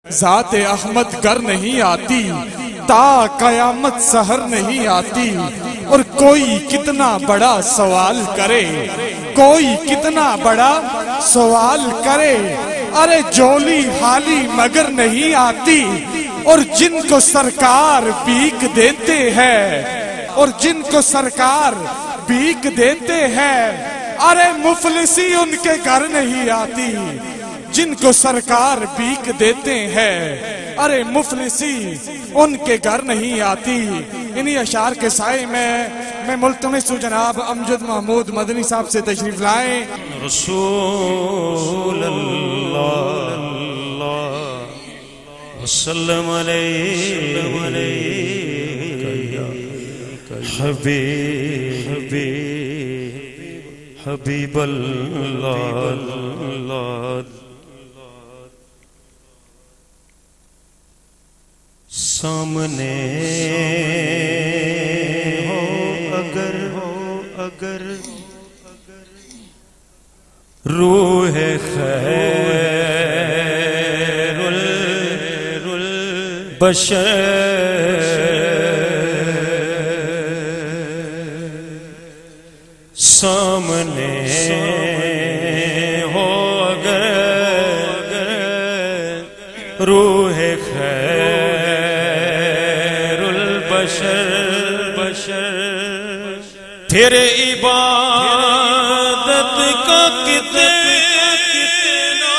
ذات احمد گر نہیں آتی، تا قیامت سحر نہیں آتی، اور کوئی کتنا بڑا سوال کرے، کوئی کتنا بڑا سوال کرے، ارے جولی حالی مگر نہیں آتی، اور جن کو سرکار بھیک دیتے ہیں، اور جن کو سرکار بھیک دیتے ہیں، ارے مفلسی ان کے گھر نہیں آتی، جن کو سرکار بھیک دیتے ہیں، ارے مفلسی ان کے گھر نہیں آتی۔ انہی اشعار کے سائے میں ملتمس ہوں جناب امجد محمود مدنی صاحب سے تشریف لائیں۔ رسول اللہ وسلم علیہ حبیب اللہ۔ سامنے ہو اگر روح خیر البشر، سامنے ہو اگر روح خیر البشر، پھر عبادت کا کتنا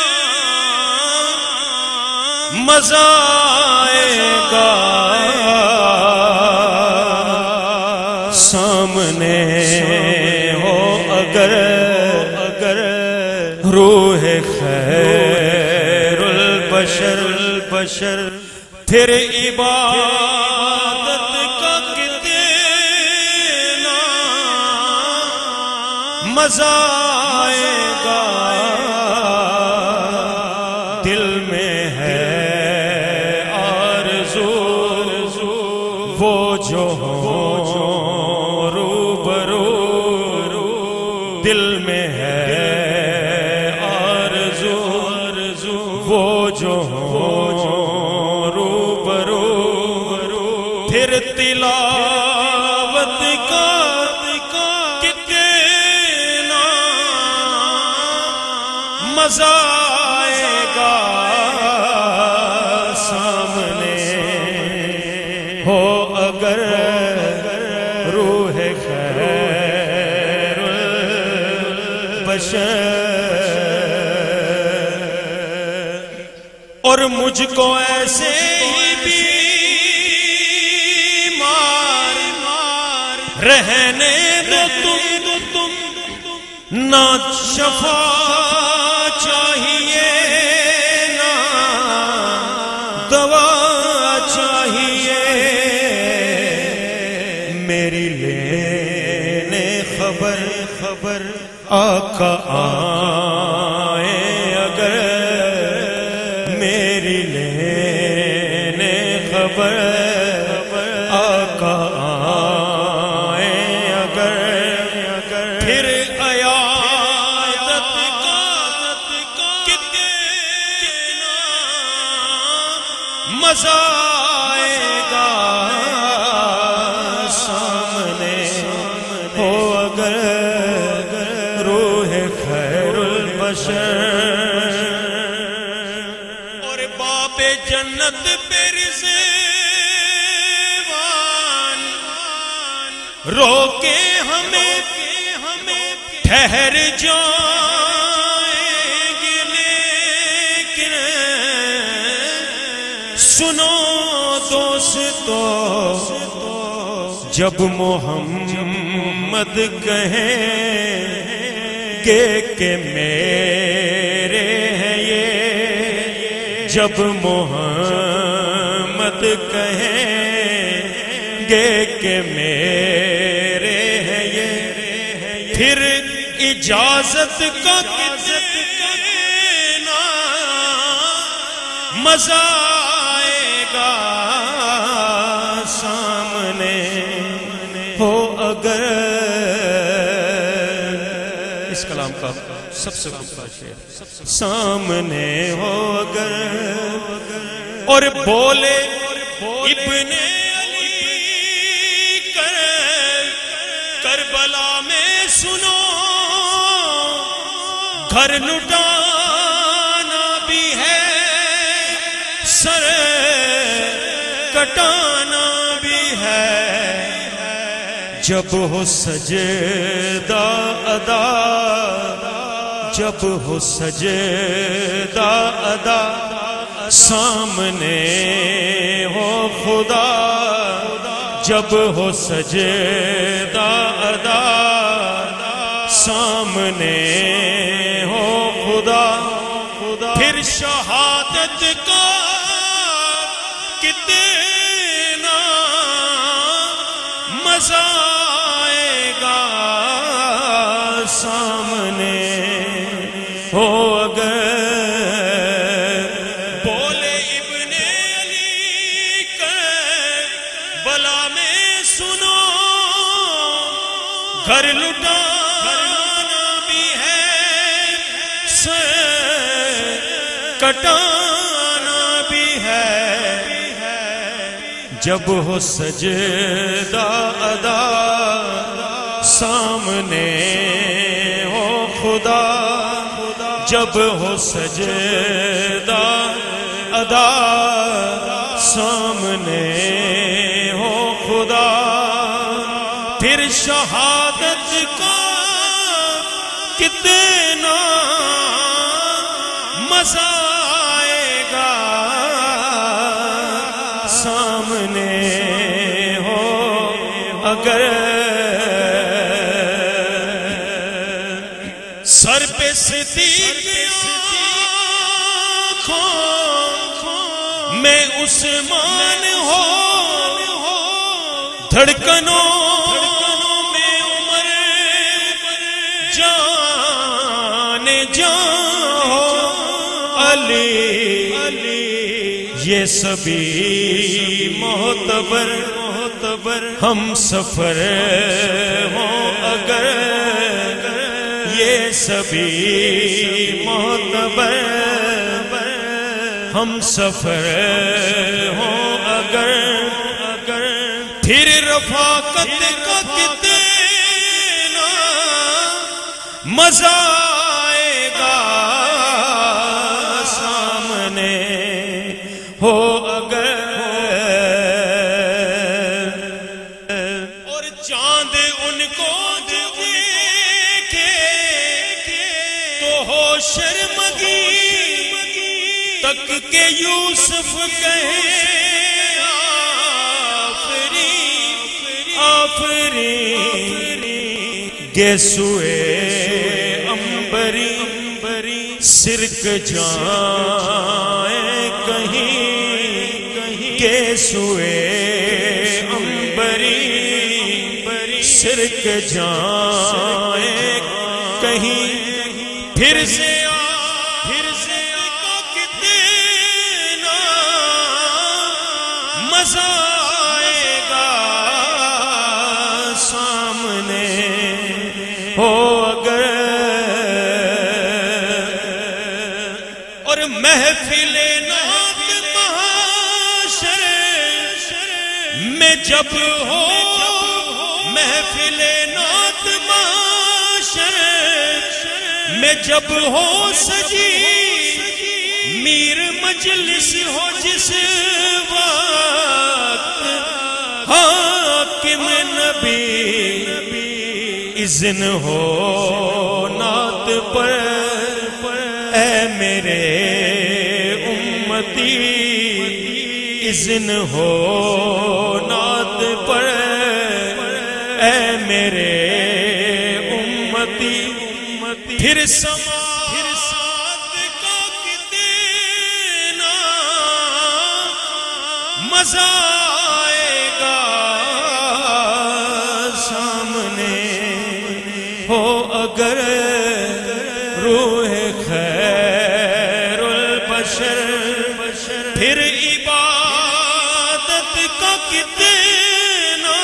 مزہ آئے گا، سامنے ہو اگر روح خیر البشر، پھر عبادت کا کتنا مزہ آئے گا، دل میں ہے آرزو وہ جو ہوں روبرو، دل میں ہے آرزو وہ جو ہوں روبرو، پھر تلاوت کا کتنا مزہ آئے گا، سامنے ہو اگر روح خیر البشر، اور مجھ کو ایسے ہی بیمار رہنے دو تم، نہ شفا چاہیے نہ دوا چاہیے، میری لینے خبر آقا آئے اگر، میری لینے خبر آقا آئے اگر، پھر عیادت کا کتنا مزہ آئے گا، سامنے ہو اگر روح خیر البشر، اور باب جنت پہ رضوان روکے ہمیں ٹھہر جائیں گے، لیکن سنو دوستو، جب محمد کہیں گے کہ میرے ہیں یہ، جب محمد کہیں گے کہ میرے ہیں یہ، پھر اجازت کا کتنا مزہ آئے گا، سامنے ہو اگر اس کلام کا سب سے خوبصورت شعر، سامنے ہو اگر اور بولے ابن علی کربلا میں سنو گھر لٹانا بھی ہے سر کٹانا بھی ہے جب ہو سجدہ ادا جب ہو سجدہ ادا سامنے ہو خدا جب ہو سجدہ ادا سامنے ہو خدا پھر شہادت کا کتنا مزہ آئے گا سامنے ہو اگر بولے ابن علی کربلا میں سنو گھر لٹانا بھی ہے سر کٹانا بھی ہے جب ہو سجدہ ادا سامنے ہو خدا جب ہو سجدہ ادا سامنے ہو خدا پھر شہادت کا کتنا مزہ آئے گا سامنے ہو اگر سر پہ صدیق آنکھوں میں عثمان ہو دھڑکنوں میں عمر جان ہو علی یہ سبھی معتبر ہم سفر ہوں اگر یہ سبھی معتبر ہم سفر ہوں اگر پھر رفاقت کا کتنا مزہ آئے گا سامنے ہو اگر اور چاند ان کو دیکھے تو ہو شرمگی تک کے یوسف کہے آفرین گیسوئے امبری سرک جائیں کہیں گیسوئے امبری سرک جائیں کہیں پھر سے کتنا مزہ آئے گا سامنے ہو اگر اور محفل نعت محشر میں جب ہو محفل نعت محشر میں جب ہو سجی میر مجلس ہو جس وقت حاکم نبی اذن ہو نعت پر اے میرے امتی اذن ہو نعت پر اے میرے امتی پھر سماعت کا کتنا مزہ آئے گا سامنے ہو اگر روح خیر البشر پھر عبادت کا کتنا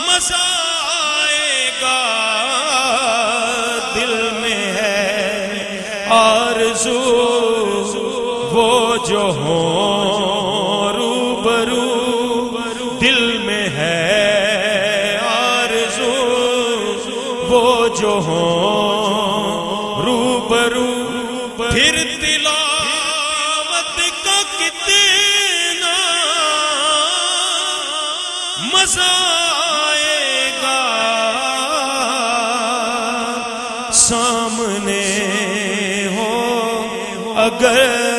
مزہ آئے گا دل میں ہے آرزو وہ جو ہو روبرو دل میں ہے آرزو، وہ جو ہو روبرو پھر تلاوت کا کتنا مزہ آئے گا، سامنے ہو اگر